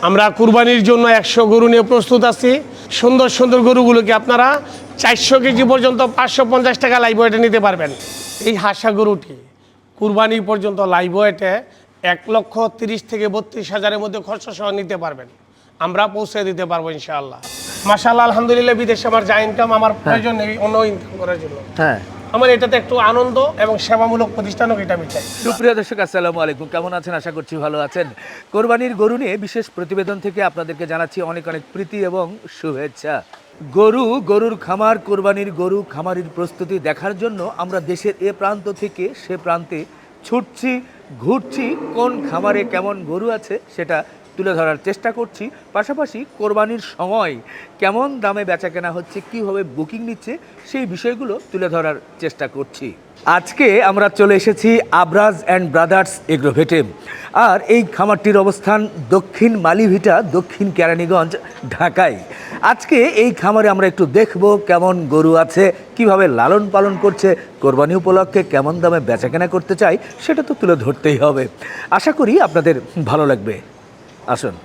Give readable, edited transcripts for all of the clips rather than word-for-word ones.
আমরা কুরবানির জন্য 100 গরু নিয়ে প্রস্তুত আছি। সুন্দর সুন্দর গরুগুলোকে আপনারা 400 কেজি পর্যন্ত 550 টাকা লাইভ ওয়েটে নিতে পারবেন। এই হাসা গরুটি কুরবানি পর্যন্ত লাইভ ওয়েটে 1,30,000 থেকে 32,000-এর মধ্যে খরচা সহ নিতে পারবেন। আমরা পৌঁছে দিতে পারবো ইনশাআল্লাহ। মাশাআল্লাহ, আলহামদুলিল্লাহ। বিদেশে আমার যা ইনকাম, আমার প্রয়োজন নেই অন্য ইনকাম করার জন্য। হ্যাঁ, আমার এটাতে একটু আনন্দ এবং সেবামূলক প্রতিষ্ঠানও এটা আমি চাই। সুপ্রিয় দর্শক, আসসালামু আলাইকুম। কেমন আছেন? আশা করছি ভালো আছেন। কোরবানির গরু নিয়ে বিশেষ প্রতিবেদন থেকে আপনাদেরকে জানাচ্ছি অনেক অনেক প্রীতি এবং শুভেচ্ছা। গরুর খামার, কোরবানির গরু খামারির প্রস্তুতি দেখার জন্য আমরা দেশের এ প্রান্ত থেকে সে প্রান্তে ছুটছি, ঘুরছি। কোন খামারে কেমন গরু আছে সেটা তুলে ধরার চেষ্টা করছি। পাশাপাশি কোরবানির সময় কেমন দামে বেচাকেনা হচ্ছে, কীভাবে বুকিং নিচ্ছে, সেই বিষয়গুলো তুলে ধরার চেষ্টা করছি। আজকে আমরা চলে এসেছি আবরাজ অ্যান্ড ব্রাদার্স এগ্রোভেটে। আর এই খামারটির অবস্থান দক্ষিণ মালিভিটা, দক্ষিণ কেরানীগঞ্জ, ঢাকায়। আজকে এই খামারে আমরা একটু দেখব কেমন গরু আছে, কিভাবে লালন পালন করছে, কোরবানি উপলক্ষে কেমন দামে বেচাকেনা করতে চাই, সেটা তো তুলে ধরতেই হবে। আশা করি আপনাদের ভালো লাগবে। আসুন।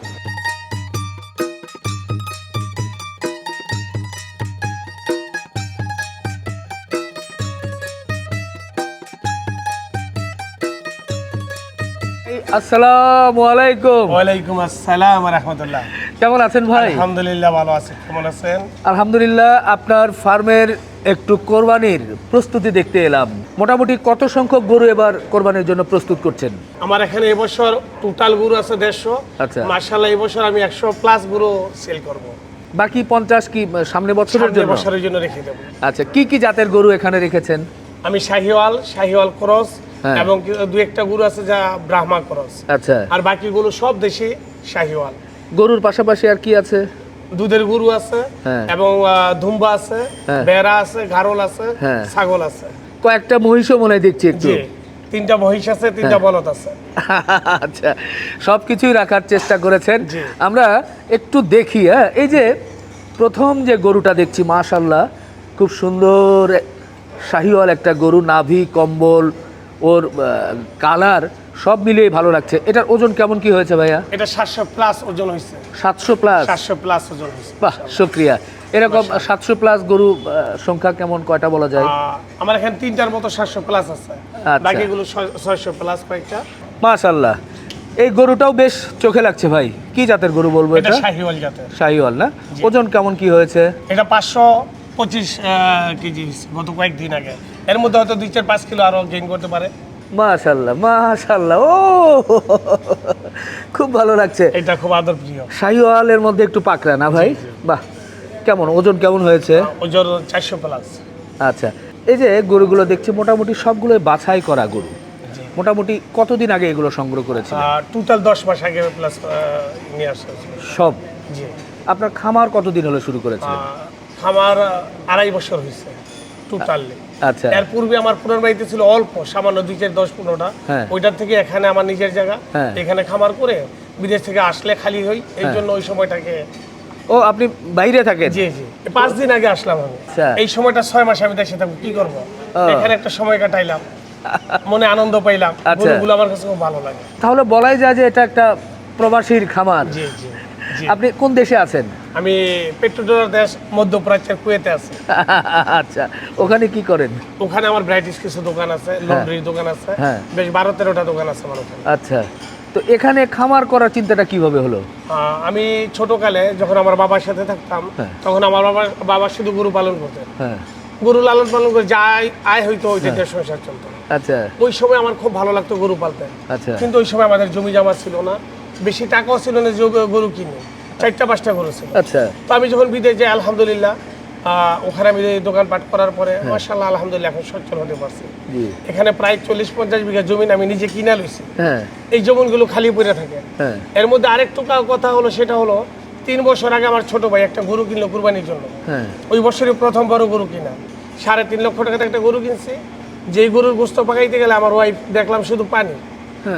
আসসালামু আলাইকুম। ওয়ালাইকুম আসসালাম ওয়া রাহমাতুল্লাহ। কেমন আছেন ভাই? আলহামদুলিল্লাহ ভালো আছি। কেমন আছেন? আলহামদুলিল্লাহ। আপনার ফার্মের একটু কোরবানির প্রস্তুতি দেখতে এলাম। মোটামুটি কত সংখ্যক গরু এবার কোরবানির জন্য প্রস্তুত করছেন? আমার এখানে এবছর টোটাল গরু আছে 150। আচ্ছা, মাশাআল্লাহ এবছর আমি 100+ গরু সেল করব। বাকি 50 কি সামনে বছরের জন্য? বছরের জন্য রেখে দেব। আচ্ছা, কি কি জাতের গরু এখানে রেখেছেন? আমি শাহিওয়াল ক্রস এবং দু একটা গরু আছে যা ব্রাহ্মা ক্রস। আচ্ছা, আর বাকিগুলো সব দেশি শাহিওয়াল। গরুর পাশাপাশি আর কি আছে? দুধের গরু আছে এবং ধুম্বা আছে, বেড়া আছে, গারল আছে, ছাগল আছে। কয়েকটা মহিষও মনে দেখছি একটু। 3টা মহিষ আছে, 3টা বলদ আছে। আচ্ছা, সবকিছুই রাখার চেষ্টা করেছেন। আমরা একটু দেখি। এই যে প্রথম যে গরুটা দেখছি, মাশাআল্লাহ খুব সুন্দর শাহিওয়াল একটা গরু, নাভি, কম্বল, ওর কালার সব মিলিয়ে ভালো লাগছে। এটার ওজন কেমন কি হয়েছে ভাইয়া? এটা 700+ ওজন হয়েছে। 700+? 700+ ওজন হয়েছে। বাহ, শুকরিয়া। এরকম 700+ গরু সংখ্যা কেমন, কয়টা বলা যায়? আমার এখানে 3টার মতো 700+ আছে, বাকিগুলো 600+ কয়েকটা। মাশাআল্লাহ, এই গরুটাও বেশ চোখে লাগছে ভাই। কি জাতের গরু বলবো এটা? শাহিওয়াল জাতের। শাহিওয়াল না? ওজন কেমন কি হয়েছে? এটা 525 কেজি গত কয়েকদিন আগে। এর মধ্যে হয়তো 2-4-5 কিলো আরো গেইন করতে পারে। মাশাআল্লাহ মাশাআল্লাহ, ও খুব ভালো লাগছে। এটা খুব আদর প্রিয়। শাহিওয়ালের মধ্যে একটু পাকড়া না ভাই? বাহ, কেমন ওজন কেমন হয়েছে? ওজন 400+। আচ্ছা, এই যে গরুগুলো দেখছি মোটামুটি সবগুলো বাছাই করা গরু। মোটামুটি কতদিন আগে এগুলো সংগ্রহ করেছেন? টোটাল 10 মাস আগে প্লাস নিয়ে আসা সব। জি। আপনার খামার কতদিন হলো শুরু করেছেন? খামার 2.5 বছর হয়েছে টোটালি। আচ্ছা, এর পূর্বে আমার পুরান বাড়িতে ছিল অল্প, সামান্য 2-4-10-15টা। ওইটার থেকে এখানে আমার নিজের জায়গা, এখানে খামার করে বিদেশ থেকে আসলে খালি হই, এই জন্য ওই সময়টাকে। ও, আপনি বাইরে থাকেন? জি জি, 5 দিন আগে আসলাম আমি। এই সময়টা 6 মাস আমি দেশে থাকবো, কি করবো? এখানে একটা সময় কাটাইলাম, মনে আনন্দ পাইলাম। গরুগুলো আমার কাছে খুব ভালো লাগে। তাহলে বলাই যায় যে এটা একটা প্রবাসীর খামার। জি জি। আপনি কোন দেশে আছেন? আমি পেট্রোডলার দেশ মধ্যপ্রাচ্যের কুয়েতে আছি। আচ্ছা, ওখানে কি করেন? ওখানে আমার ভ্যারাইটিস কিছু দোকান আছে, লন্ড্রির দোকান আছে, বেশ 12-13টা দোকান আছে আমার ওখানে। আচ্ছা, তো এখানে খামার করার চিন্তাটা কিভাবে হলো? আমি ছোটকালে যখন আমার বাবার সাথে থাকতাম, তখন আমার বাবা শুধু গরু পালন করতেন। গরু লালন পালন করে যা আয় হইতো ওইটা দিয়ে সংসার চলতো। আচ্ছা, ওই সময় আমার খুব ভালো লাগতো গরু পালতে। আচ্ছা, কিন্তু ওই সময় আমাদের জমি জমা ছিল না, বেশি টাকাও ছিল না যে গরু কিনে। 4টা-5টা গরু ছিল। আচ্ছা, তো আমি যখন বিদেশ যাই, আলহামদুলিল্লাহ ওখানে আমি দোকানপাট করার পরে মাশাআল্লাহ আলহামদুলিল্লাহ এখন সচ্ছল হতে পারছি। এখানে প্রায় 40-50 বিঘা জমি আমি নিজে কিনা লইছি। এই জমিগুলো খালি পড়ে থাকে। এর মধ্যে আরেকটু কথা হলো, সেটা হলো 3 বছর আগে আমার ছোট ভাই একটা গরু কিনলো কুরবানির জন্য। ওই বছরই প্রথম বড় গরু কিনা, 3.5 লক্ষ টাকাতে একটা গরু কিনছি। যেই গরুর গোস্ত পাকাইতে গেলে আমার ওয়াইফ দেখলাম শুধু পানি।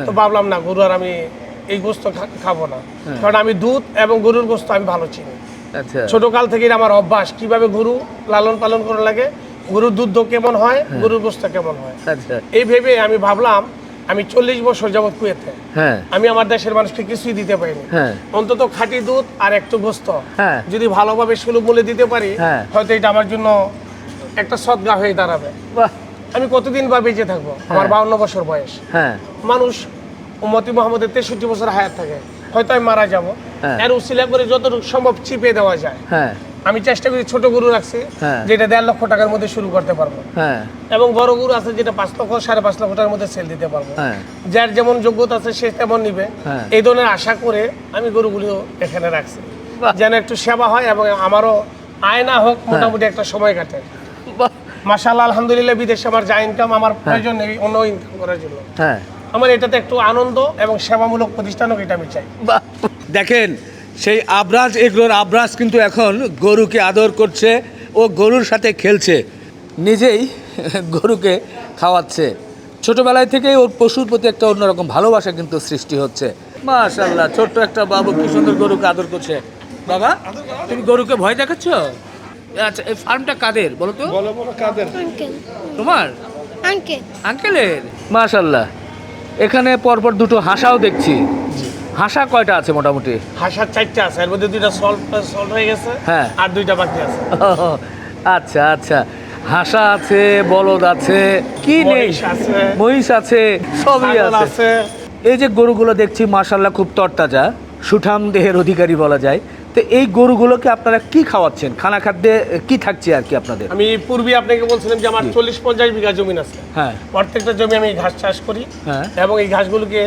তো ভাবলাম না, গরু আর আমি এই গোস্ত খাবো না, কারণ আমি দুধ এবং গরুর গোস্ত আমি ভালো চিনি। ছোটকাল থেকেই আমার অভ্যাস কিভাবে গরু লালন পালন করা লাগে, গরুর দুধ কেমন হয়, গরুর গোস্ত কেমন হয়। এই ভেবে আমি ভাবলাম আমি 40 বছর যাবত কুয়েতে। হ্যাঁ আমি আমার দেশের মানুষকে কিছুই দিতে পারিনি। হ্যাঁ অন্তত খাঁটি দুধ আর একটু গোস্ত হ্যাঁ যদি ভালোভাবে সুলভ মূল্যে দিতে পারি, হ্যাঁ। হয়তো এটা আমার জন্য একটা সদগা হয়ে দাঁড়াবে। বাহ আমি কতদিন বা বেঁচে থাকবো? আমার 52 বছর বয়স। হ্যাঁ মানুষ উম্মতি মুহাম্মদের 63 বছর হায়াত থাকে, হয়তো আমি মারা যাব। হ্যাঁ। এর উসিলা করে যতটুকু সম্ভব চিপে দেওয়া যায়। হ্যাঁ আমি চেষ্টা করি, ছোট গরু রাখছি হ্যাঁ। যেটা 1.5 লক্ষ টাকার মধ্যে শুরু করতে পারবো, হ্যাঁ এবং বড় গরু আছে যেটা 5 লক্ষ 5.5 লক্ষ টাকার মধ্যে সেল দিতে পারবো। হ্যাঁ যার যেমন যোগ্যতা আছে সে তেমন নিবে। হ্যাঁ। এই ধরনের আশা করে আমি গরুগুলো এখানে রাখছি, বাহ। যেন একটু সেবা হয় এবং আমারও আয় না হোক, মোটামুটি একটা সময় কাটে। বাহ মাশাআল্লাহ, আলহামদুলিল্লাহ, বিদেশে আমার যা ইনকাম, আমার প্রয়োজন নেই অন্য ইনকাম করার জন্য। হ্যাঁ আমার এটাতে একটু আনন্দ এবং সেবামূলক প্রতিষ্ঠান হোক, এটা আমি চাই। বাহ দেখেন সেই আবরাজ এগুলোর আবরাজ কিন্তু এখন গরুকে আদর করছে, ও গরুর সাথে খেলছে, নিজেই গরুকে খাওয়াচ্ছে। ছোটবেলায় থেকেই ওর পশুর প্রতি একটা অন্যরকম ভালোবাসা কিন্তু সৃষ্টি হচ্ছে। মাশাআল্লাহ, ছোট্ট একটা বাবু কি সুন্দর গরুকে আদর করছে। বাবা, তুমি গরুকে ভয় দেখাচ্ছ? আচ্ছা, এই ফার্মটা কাদের বলো তো? আঙ্কেল তোমার আঙ্কেল আঙ্কেলের? মাশাআল্লাহ, এখানে পরপর দুটো হাঁসাও দেখছি। হাঁসা কয়টা আছে মোটামুটি? হাঁসার 4টা আছে, এর মধ্যে 2টা সলভ হয়ে গেছে, হ্যাঁ। আর 2টা বাকি আছে। আচ্ছা আচ্ছা, হাঁসা আছে, বলদ আছে, কি নেই? মহিষ আছে, মহিষ আছে, সবই ছাগল আছে। আছে। এই যে গরুগুলো দেখছি মাশাআল্লাহ খুব তরতাজা, সুঠাম দেহের অধিকারী বলা যায়। তো এই গরুগুলোকে আপনারা কি খাওয়াচ্ছেন? খানা খাদ্যে কি থাকছে আর কি আপনাদের? আমি পূর্বে আপনাকে বলছিলাম যে আমার 40-50 বিঘা জমি আছে। হ্যাঁ প্রত্যেকটা জমি আমি ঘাস চাষ করি, হ্যাঁ এবং এই ঘাসগুলোকে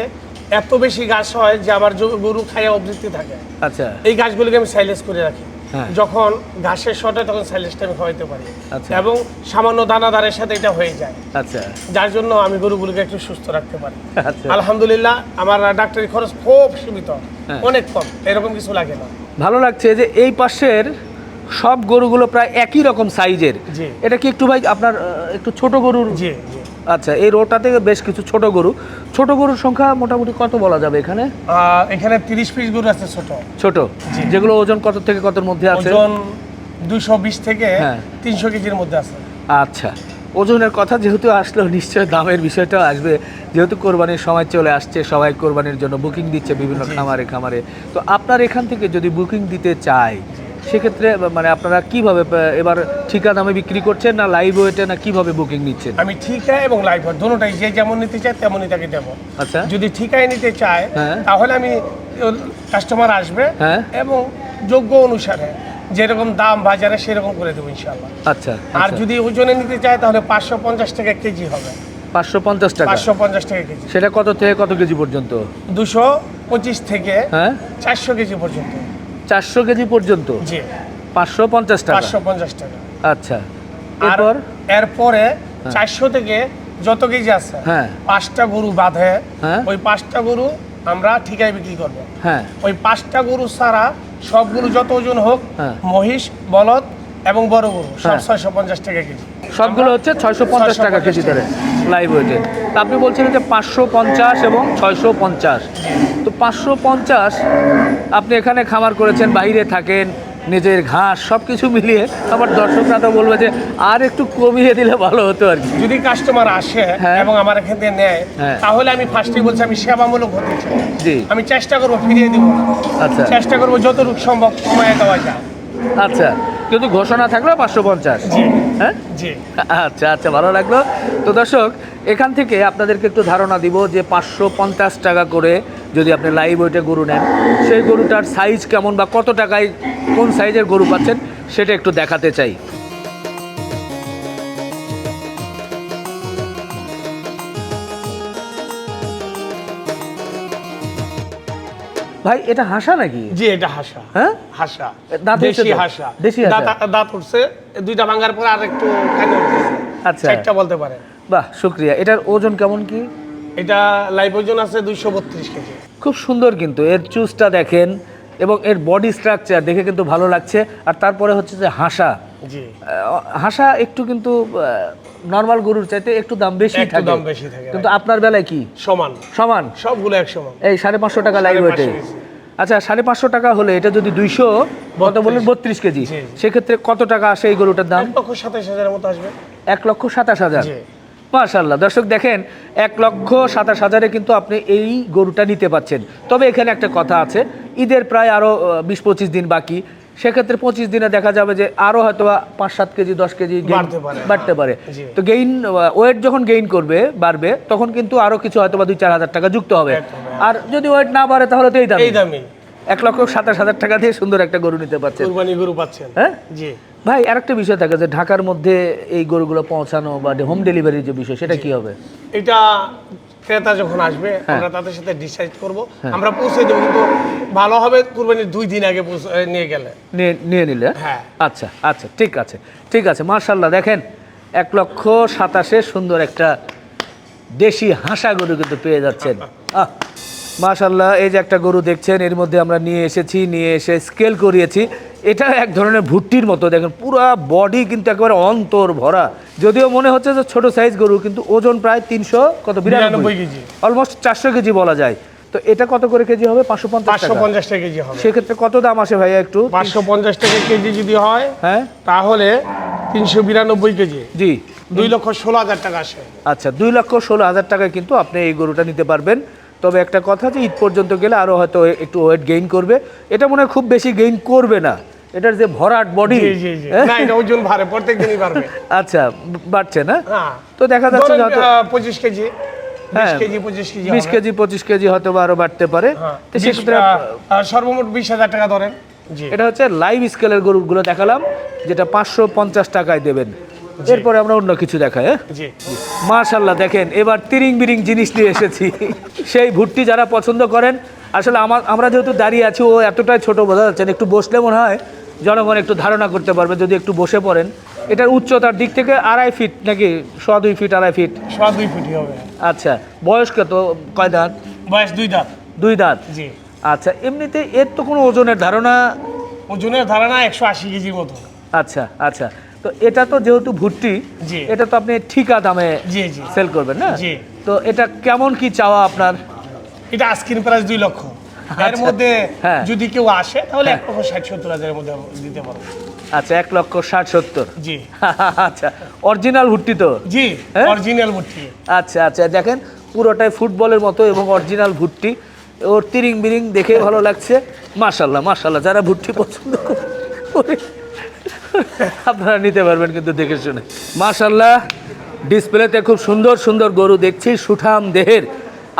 এত বেশি ঘাস হয় যে আমার গরু খাইয়া অবৃত্তি থাকে। আচ্ছা এই ঘাসগুলোকে আমি সাইলেজ করে রাখি। হ্যাঁ। যখন ঘাসের শর্ট হয় তখন সাইলেজটা আমি খাওয়াইতে পারি, আচ্ছা। এবং সামান্য দানাদারের সাথে এটা হয়ে যায়, আচ্ছা যার জন্য আমি গরুগুলোকে একটু সুস্থ রাখতে পারি। আচ্ছা, আলহামদুলিল্লাহ, আমার ডাক্তারি খরচ খুব সীমিত, হ্যাঁ। অনেক কম, এরকম কিছু লাগে না। ভালো লাগছে যে এই পাশের সব গরুগুলো প্রায় একই রকম সাইজের। জি। এটা কি একটু ভাই আপনার একটু ছোট গরুর? জি জি। আচ্ছা, এই রোটাতে বেশ কিছু ছোট গরু। ছোট গরুর সংখ্যা মোটামুটি কত বলা যাবে এখানে? এখানে 30 পিস গরু আছে ছোট। ছোট, জি। যেগুলো ওজন কত থেকে কতর মধ্যে আছে? ওজন 220 থেকে হ্যাঁ। 300 কেজির মধ্যে আছে। আচ্ছা, ওজনের কথা যেহেতু আসলো, নিশ্চয় দামের বিষয়টাও আসবে, যেহেতু কোরবানির সময় চলে আসছে, সবাই কোরবানির জন্য বুকিং দিচ্ছে বিভিন্ন খামারে খামারে। তো আপনার এখান থেকে যদি বুকিং দিতে চায়, সেক্ষেত্রে মানে আপনারা কিভাবে এবার ঠিকা দামে বিক্রি করছেন, না লাইভ ওয়েটে, না কিভাবে বুকিং নিচ্ছেন? আমি ঠিকা এবং লাইভ দুটোটাই, যে যেমন নিতে চায় তেমনই তাকে দেবো। আচ্ছা যদি ঠিকায় নিতে চায়, হ্যাঁ। তাহলে আমি কাস্টমার আসবে, হ্যাঁ। এবং যোগ্য অনুসারে যেরকম দাম বাজারে সেরকম করে দেবো ইনশাআল্লাহ। আচ্ছা, আর যদি ওজনে নিতে চায় তাহলে 550 টাকা কেজি হবে। 550 টাকা? 550 টাকা কেজি। সেটা কত থেকে কত কেজি পর্যন্ত? 225 থেকে হ্যাঁ, 400 কেজি পর্যন্ত। 400 কেজি পর্যন্ত জি, 550 টাকা? 550 টাকা। আচ্ছা, আর এরপর? এরপরে 400 থেকে যত কেজি আছে, হ্যাঁ। 5টা গরু বাঁধে, হ্যাঁ। ওই 5টা গরু আমরা ঠিকায় বিক্রি করবো। হ্যাঁ ওই 5টা গরু ছাড়া সবগুলো যত ওজন হোক, হ্যাঁ। মহিষ, বলদ এবং বড় গরু, সব হ্যাঁ। 650 টাকা কেজি। সবগুলো হচ্ছে 650 টাকা কেজি ধরে লাইভ ওয়েটে। তা আপনি বলছিলেন যে 550 এবং 650। তো 550 আপনি এখানে খামার করেছেন, বাইরে থাকেন, নিজের ঘাস সব কিছু মিলিয়ে, আমার দর্শকরা তো বলবে যে আর একটু কমিয়ে দিলে ভালো হতো আর কি। যদি কাস্টমার আসে হ্যাঁ। এবং আমার এখান থেকে নেয়, হ্যাঁ। তাহলে আমি ফার্স্টেই বলছি আমি সেবামূলক হতে চাই। জি। আমি চেষ্টা করবো ফিরিয়ে দিব না। আচ্ছা চেষ্টা করবো যতটুকু সম্ভব কমায় দেওয়া যায়। আচ্ছা, কিন্তু ঘোষণা থাকলো 550। জি হ্যাঁ, জি। আচ্ছা আচ্ছা, ভালো লাগলো। তো দর্শক, এখান থেকে আপনাদেরকে একটু ধারণা দিব যে 550 টাকা করে যদি আপনি লাইভ ওয়েটে গরু নেন, সেই গরুটার সাইজ কেমন বা কত টাকায় কোন সাইজের গরু পাচ্ছেন সেটা একটু দেখাতে চাই। ভাই, এটা হাঁসা নাকি? জি, এটা হাসা। হ্যাঁ, হাসা, দাঁত হয়েছে দেশি তো? হাসা। দেশি হাঁসা? দাঁত উঠছে, 2টা ভাঙার পর আর একটু খালি উঠতেছে। আচ্ছা। 4টা বলতে পারে। বাহ, শুক্রিয়া। এটার ওজন কেমন কি? এটা লাইভ ওজন আছে 232 কেজি। খুব সুন্দর, কিন্তু এর চুজটা দেখেন এবং এর বডি স্ট্রাকচার দেখে কিন্তু ভালো লাগছে। আর তারপরে হচ্ছে যে হাঁসা, জি, হাঁসা একটু কিন্তু নর্মাল গরুর চাইতে একটু দাম বেশি একটু থাকে, দাম বেশি থাকে, কিন্তু আপনার বেলায় কি সমান, সমান? সবগুলো এক সমান। এই 550 টাকা লাইভ ওয়েটে। 550 আচ্ছা, 550 টাকা হলে এটা যদি 200 কত বললেন 32 কেজি, জি। সেক্ষেত্রে কত টাকা আসে এই গরুটার দাম? 1,27,000 মতো আসবে। 1,27,000। জি। মাশাআল্লাহ, দর্শক দেখেন 1,27,000-এ কিন্তু আপনি এই গরুটা নিতে পাচ্ছেন। তবে এখানে একটা কথা আছে, ঈদের প্রায় আরও 20-25 দিন বাকি, সেক্ষেত্রে 25 দিনে দেখা যাবে যে আরও হয়তো 5-7 কেজি 10 কেজি বাড়তে পারে। তো গেইন ওয়েট যখন গেইন করবে বাড়বে, তখন কিন্তু আরও কিছু হয়তো 2-4 হাজার টাকা যুক্ত হবে। আর যদি ওয়েট না বাড়ে তাহলে তো এই দামে 1,27,000 টাকা দিয়ে সুন্দর একটা গরু নিতে পারছেন, কুরবানি গরু পাচ্ছেন। হ্যাঁ জি ভাই, আরেকটা বিষয় থাকে যে ঢাকার মধ্যে এই গরুগুলো পৌঁছানো বা হোম ডেলিভারির যে বিষয়, সেটা কি হবে? এটা ক্রেতা যখন আসবে আমরা তাদের সাথে ডিসাইড করব, আমরা পৌঁছে দেবো, কিন্তু ভালো হবে কুরবানির 2 দিন আগে নিয়ে গেলে নিয়ে নিলে। হ্যাঁ আচ্ছা আচ্ছা, ঠিক আছে মাশাআল্লাহ। দেখেন 1,27,000-এ সুন্দর একটা দেশি হাঁসা গরু কিন্তু পেয়ে যাচ্ছেন। মাশাআল্লাহ, এই যে একটা গরু দেখছেন, এর মধ্যে আমরা নিয়ে এসে স্কেল করিয়েছি। এটা এক ধরনের ভুট্টির মতো, দেখেন পুরা বডি কিন্তু একেবারে অন্তর ভরা। যদিও মনে হচ্ছে যে ছোট সাইজ গরু, কিন্তু ওজন প্রায় 392 কেজি, অলমোস্ট 400 কেজি বলা যায়। তো এটা কত করে কেজি হবে? 550 টাকা কেজি হবে। সেক্ষেত্রে কত দাম আসে ভাইয়া একটু? 550 টাকা কেজি যদি হয়, হ্যাঁ, তাহলে 392 কেজি, জি 2,16,000 টাকা আসে। আচ্ছা, 2,16,000 টাকায় কিন্তু আপনি এই গরুটা নিতে পারবেন। তবে একটা কথা, যে ঈদ পর্যন্ত গেলে আরও হয়তো একটু ওয়েট গেইন করবে। এটা মনে হয় খুব বেশি গেইন করবে না, এটার যে ভরাট বডি, না এটা ওজন বাড়ে, প্রত্যেক দিনই বাড়বে। আচ্ছা, বাড়ছে না? হ্যাঁ, তো দেখা যাচ্ছে হয়তো 25 কেজি, 20 কেজি, 20 কেজি 25 কেজি হয়তো আরো বাড়তে পারে। তো সেক্ষেত্রে সর্বমোট 20,000 টাকা ধরেন। জি, এটা হচ্ছে লাইভ স্কেলের গরুগুলো দেখালাম, যেটা 550 টাকায় দেবেন। এরপরে আমরা অন্য কিছু দেখাই। জি মাশাআল্লাহ, দেখেন এবার তিরিং বিরিং জিনিস নিয়ে এসেছি। সেই ভুট্টি যারা পছন্দ করেন, আসলে আমরা যেহেতু দাঁড়িয়ে আছি, ও এতটাই ছোট বোঝা যাচ্ছে না, একটু বসলে মনে হয় জনগণ একটু ধারণা করতে পারবে যদি একটু বসে পড়েন। এটার উচ্চতার দিক থেকে 2.5 ফিট নাকি 2.5 ফিট 2.5 ফিট? 2.5 ফিটই হবে। আচ্ছা, বয়স কত, কয় দাঁত? বয়স 2 দাঁত। 2 দাঁত, জি। আচ্ছা, এমনিতে এর তো কোনো ওজনের ধারণা? ওজনের ধারণা 180 কেজির মতো। আচ্ছা আচ্ছা, তো এটা তো যেহেতু ভুট্টি, জি, এটা তো আপনি ঠিকা দামে সেল করবেন না? জি। তো এটা কেমন কি চাওয়া আপনার? এটা আস্কিং প্রাইস 2 লক্ষ। এর মধ্যে যদি কেউ আসে তাহলে 1,60,000-1,70,000-এর মধ্যে দিতে পারবো। আচ্ছা, 1,60,70,000। জি। আচ্ছা, অরিজিনাল ভুট্টি তো? জি, অরিজিনাল ভুট্টি। আচ্ছা আচ্ছা, দেখেন পুরোটাই ফুটবলের মতো এবং অরিজিনাল ভুট্টি। ওর তিরিং বিরিং দেখে ভালো লাগছে। মাশাআল্লাহ মাশাআল্লাহ, যারা ভুট্টি পছন্দ করে আপনারা নিতে পারবেন কিন্তু দেখে শুনে। মাশাআল্লাহ, ডিসপ্লেতে খুব সুন্দর সুন্দর গরু দেখছি, সুঠাম দেহের।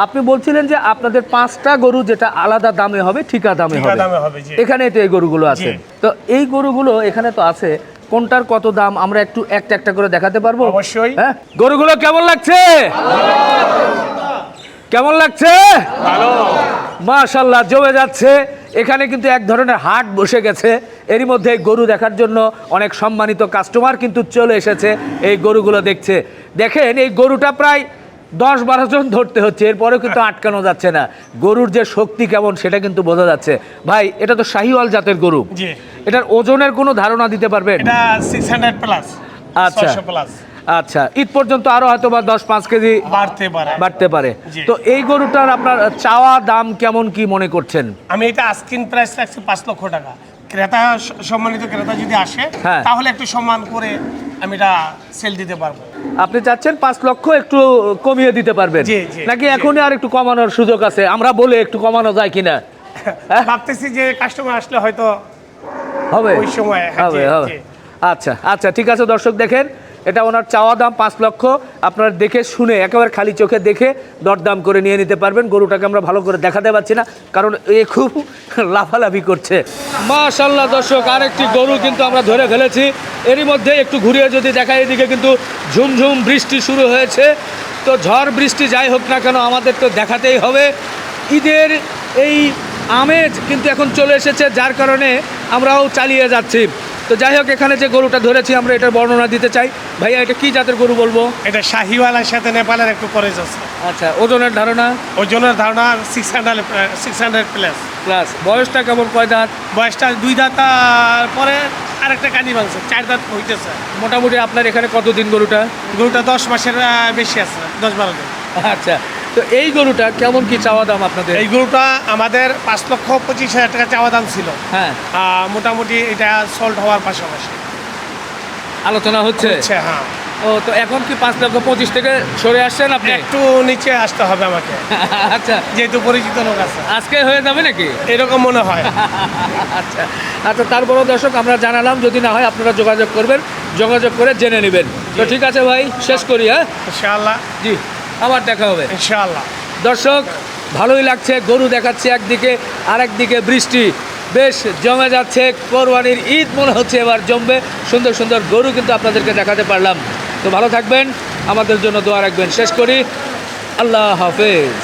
আপনি বলছিলেন যে আপনাদের 5টা গরু যেটা আলাদা দামে হবে, ঠিকা দামে হবে। এখানে তো এই গরুগুলো আছে। তো এই গরুগুলো এখানে তো আছে, কোনটার কত দাম আমরা একটু একটা একটা করে দেখাতে পারবো? অবশ্যই। হ্যাঁ, গরুগুলো কেমন লাগছে? কেমন লাগছে? ভালো। মাশাআল্লাহ, জমে যাচ্ছে। এখানে কিন্তু এক ধরনের হাট বসে গেছে। এরই মধ্যে গরু দেখার জন্য অনেক সম্মানিত কাস্টমার কিন্তু চলে এসেছে এই গরুগুলো দেখছে। দেখেন এই গরুটা প্রায় 10-12 জন ধরতে হচ্ছে, এরপরেও কিন্তু আটকানো যাচ্ছে না। গরুর যে শক্তি কেমন সেটা কিন্তু বোঝা যাচ্ছে। ভাই, এটা তো শাহিওয়াল জাতের গরু, জি। এটার ওজনের কোনো ধারণা দিতে পারবেন? এটা 600 প্লাস। আচ্ছা 600 প্লাস। আচ্ছা, ঈদ পর্যন্ত আরো হয়তো বা 10-5 কেজি বাড়তে পারে। তো এই গরুটার আপনার চাওয়া দাম কেমন কি মনে করছেন? আমি এটা আস্কিং প্রাইস রাখছি 5 লক্ষ টাকা। ক্রেতা, সম্মানিত ক্রেতা যদি আসে তাহলে একটু সম্মান করে আমি এটা সেল দিতে পারবো। আপনি চাচ্ছেন 5 লক্ষ একটু কমিয়ে দিতে পারবেন নাকি এখনই আর একটু কমানোর সুযোগ আছে? আমরা বলে একটু কমানো যায় কিনা ভাবতেছি, যে কাস্টমার আসলে হয়তো হবে, ওই সময় হবে। আচ্ছা আচ্ছা, ঠিক আছে দর্শক, দেখেন এটা ওনার চাওয়া দাম 5 লক্ষ। আপনারা দেখে শুনে একেবারে খালি চোখে দেখে দরদাম করে নিয়ে নিতে পারবেন। গরুটাকে আমরা ভালো করে দেখাতে পাচ্ছি না, কারণ এ খুব লাফালাফি করছে। মাশাআল্লাহ দর্শক, আরেকটি গরু কিন্তু আমরা ধরে ফেলেছি। এরই মধ্যে একটু ঘুরিয়ে যদি দেখাই, এদিকে কিন্তু ঝুমঝুম বৃষ্টি শুরু হয়েছে। তো ঝড় বৃষ্টি যাই হোক না কেন, আমাদের তো দেখাতেই হবে। ঈদের এই আমেজ কিন্তু এখন চলে এসেছে, যার কারণে আমরাও চালিয়ে যাচ্ছি। তো যাই হোক, এখানে যে গরুটা ধরেছি আমরা এটার বর্ণনা দিতে চাই। ভাইয়া, এটা কি জাতের গরু বলবো? এটা শাহিওয়ালের সাথে নেপালের একটু পরেজ আছে। আচ্ছা, ওজনের ধারণা? ওজনের ধারণা 600 প্লাস। বয়সটা কেমন, কয় দাঁত? বয়সটা 2 দাঁত, পরে আরেকটা কানি ভাঙছে, 4 দাঁত হইতেছে। মোটামুটি আপনার এখানে কতদিন গরুটা? 10 মাসের বেশি আছে, 10-12 দিন। আচ্ছা, তো এই গরুটা কেমন কি চাওয়া দাম আপনাদের? এই গরুটা আমাদের 5,25,000 টাকা চাওয়া দাম ছিল। হ্যাঁ, মোটামুটি এটা সল্ট হওয়ার পাশাপাশি আলোচনা হচ্ছে। হ্যাঁ। ও তো এখন কি 5,25,000 থেকে সরে আসছেন আপনি? একটু নিচে আসতে হবে আমাকে, আচ্ছা, যেহেতু পরিচিত লোক আছে। আজকে হয়ে যাবে নাকি? এরকম মনে হয়। আচ্ছা আচ্ছা, তারপরও দর্শক আমরা জানালাম, যদি না হয় আপনারা যোগাযোগ করবেন, যোগাযোগ করে জেনে নেবেন। তো ঠিক আছে ভাই, শেষ করি। হ্যাঁ ইনশাআল্লাহ, জি, আবার দেখা হবে। ইনশাআল্লাহ। দর্শক ভালোই লাগছে, গরু দেখাচ্ছে একদিকে, আরেকদিকে বৃষ্টি, বেশ জমে যাচ্ছে। কোরবানির ঈদ মনে হচ্ছে এবার জমবে। সুন্দর সুন্দর গরু কিন্তু আপনাদেরকে দেখাতে পারলাম। তো ভালো থাকবেন, আমাদের জন্য দোয়া রাখবেন। শেষ করি, আল্লাহ হাফেজ।